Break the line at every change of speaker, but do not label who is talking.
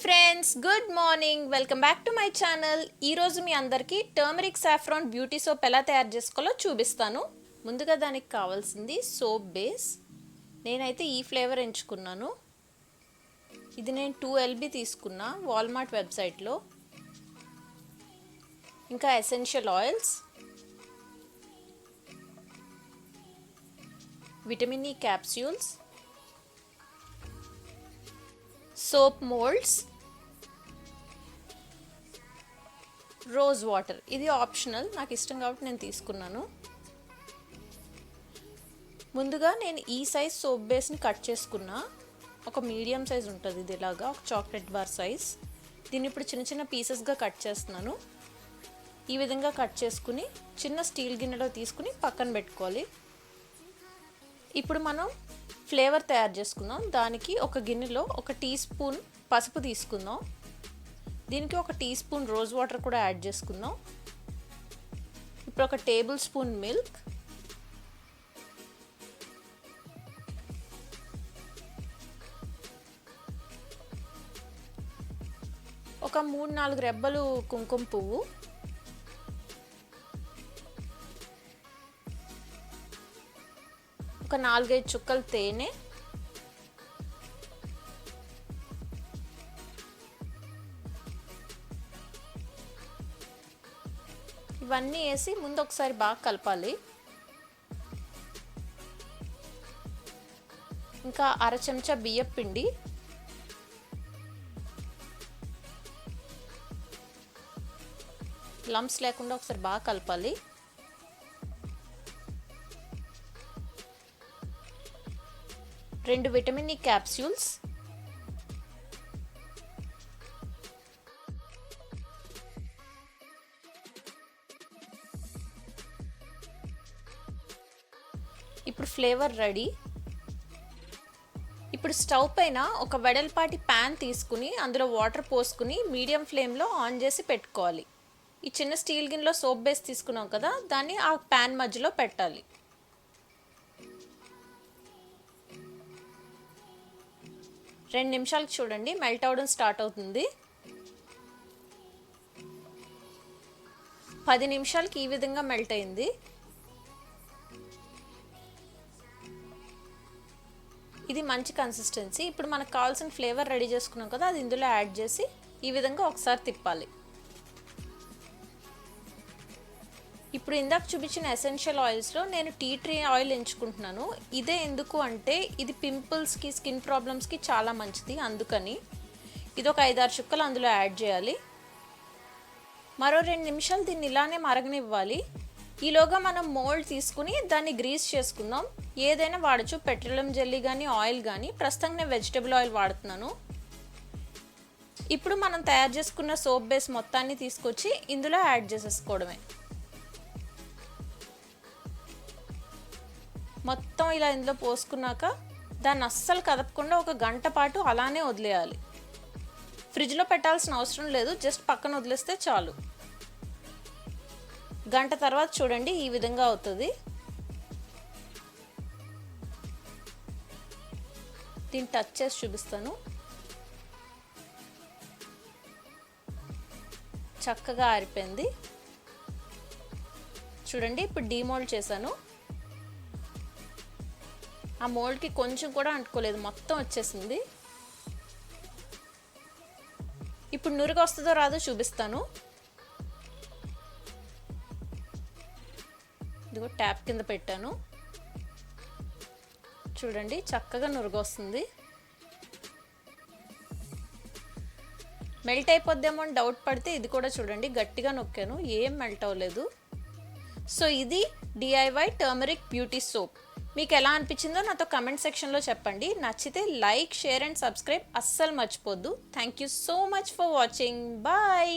Friends, good morning. Welcome back to my channel. ఈరోజు మీ అందరికీ turmeric saffron beauty soap ఎలా తయారు చేసుకోవాలో చూపిస్తాను. ముందుగా దానికి కావాల్సింది సోప్ బేస్. నేనైతే ఈ ఫ్లేవర్ ఎంచుకున్నాను. ఇది నేను 2 LB తీసుకున్నా వాల్మార్ట్ వెబ్సైట్లో. ఇంకా essential oils, vitamin E capsules, soap moulds, rose water. ఇది ఆప్షనల్, నాకు ఇష్టం కాబట్టి నేను తీసుకున్నాను. ముందుగా నేను ఈ సైజ్ సోప్ బేస్ని కట్ చేసుకున్నా. ఒక మీడియం సైజ్ ఉంటుంది ఇది, ఇలాగా ఒక చాక్లెట్ బార్ సైజ్. దీన్ని ఇప్పుడు చిన్న చిన్న పీసెస్గా కట్ చేస్తున్నాను. ఈ విధంగా కట్ చేసుకుని చిన్న స్టీల్ గిన్నెలో తీసుకుని పక్కన పెట్టుకోవాలి. ఇప్పుడు మనం ఫ్లేవర్ తయారు చేసుకుందాం. దానికి ఒక గిన్నెలో 1 టీ స్పూన్ పసుపు తీసుకుందాం. దీనికి 1 టీ స్పూన్ రోజ్ వాటర్ కూడా యాడ్ చేసుకుందాం. ఇప్పుడు 1 టేబుల్ స్పూన్ మిల్క్, ఒక 3-4 రెబ్బలు కుంకుమ పువ్వు, ఒక 4-5 చుక్కలు తేనె, ఇవన్నీ వేసి ముందు ఒకసారి బాగా కలపాలి. ఇంకా 1/2 చెంచా బియ్యం పిండి, లంప్స్ లేకుండా ఒకసారి బాగా కలపాలి. రెండు విటమిన్ ఈ క్యాప్సూల్స్, ఇప్పుడు ఫ్లేవర్ రెడీ. ఇప్పుడు స్టవ్ పైన ఒక వెడల్పాటి ప్యాన్ తీసుకుని అందులో వాటర్ పోసుకుని మీడియం ఫ్లేమ్లో ఆన్ చేసి పెట్టుకోవాలి. ఈ చిన్న స్టీల్ గిన్నెలో సోప్ బేస్ తీసుకున్నాం కదా, దాన్ని ఆ ప్యాన్ మధ్యలో పెట్టాలి. రెండు నిమిషాలకు చూడండి మెల్ట్ అవడం స్టార్ట్ అవుతుంది. 10 నిమిషాలకి ఈ విధంగా మెల్ట్ అయింది. ఇది మంచి కన్సిస్టెన్సీ. ఇప్పుడు మనకు కావాల్సిన ఫ్లేవర్ రెడీ చేసుకున్నాం కదా, అది ఇందులో యాడ్ చేసి ఈ విధంగా ఒకసారి తిప్పాలి. ఇప్పుడు ఇందాక చూపించిన ఎసెన్షియల్ ఆయిల్స్లో నేను టీ ట్రీ ఆయిల్ ఎంచుకుంటున్నాను. ఇదే ఎందుకు అంటే ఇది పింపుల్స్కి, స్కిన్ ప్రాబ్లమ్స్కి చాలా మంచిది. అందుకని ఇది ఒక 5-6 చుక్కలు అందులో యాడ్ చేయాలి. మరో 2 నిమిషాలు దీన్ని ఇలానే మరగనివ్వాలి. ఈలోగా మనం మోల్డ్ తీసుకుని దాన్ని గ్రీస్ చేసుకుందాం. ఏదైనా వాడచ్చు, పెట్రోలియం జెల్లీ కానీ ఆయిల్ కానీ. ప్రస్తుతం నేను వెజిటబుల్ ఆయిల్ వాడుతున్నాను. ఇప్పుడు మనం తయారు చేసుకున్న సోప్ బేస్ మొత్తాన్ని తీసుకొచ్చి ఇందులో యాడ్ చేసేసుకోవడమే. మొత్తం ఇలా ఇందులో పోసుకున్నాక దాన్ని అస్సలు కదపకుండా 1 గంట పాటు అలానే వదిలేయాలి. ఫ్రిడ్జ్లో పెట్టాల్సిన అవసరం లేదు, జస్ట్ పక్కన వదిలేస్తే చాలు. గంట తర్వాత చూడండి ఈ విధంగా అవుతుంది. దీన్ని టచ్ చేసి చూపిస్తాను. చక్కగా ఆరిపోయింది చూడండి. ఇప్పుడు డీమోల్డ్ చేశాను. ఆ మోల్డ్కి కొంచెం కూడా అంటుకోలేదు, మొత్తం వచ్చేసింది. ఇప్పుడు నురుగు వస్తుందో రాదో చూపిస్తాను. ఇదిగో ట్యాప్ కింద పెట్టాను చూడండి, చక్కగా నురుగు వస్తుంది. మెల్ట్ అయిపోద్దేమో అని డౌట్ పడితే ఇది కూడా చూడండి, గట్టిగా నొక్కాను, ఏం మెల్ట్ అవ్వలేదు. సో ఇది DIY టర్మరిక్ బ్యూటీ సోప్. మీకు ఎలా అనిపించిందో నాతో కమెంట్ సెక్షన్లో చెప్పండి. నచ్చితే లైక్, షేర్ అండ్ సబ్స్క్రైబ్ అస్సలు మర్చిపోద్దు. Thank you so much for watching. Bye.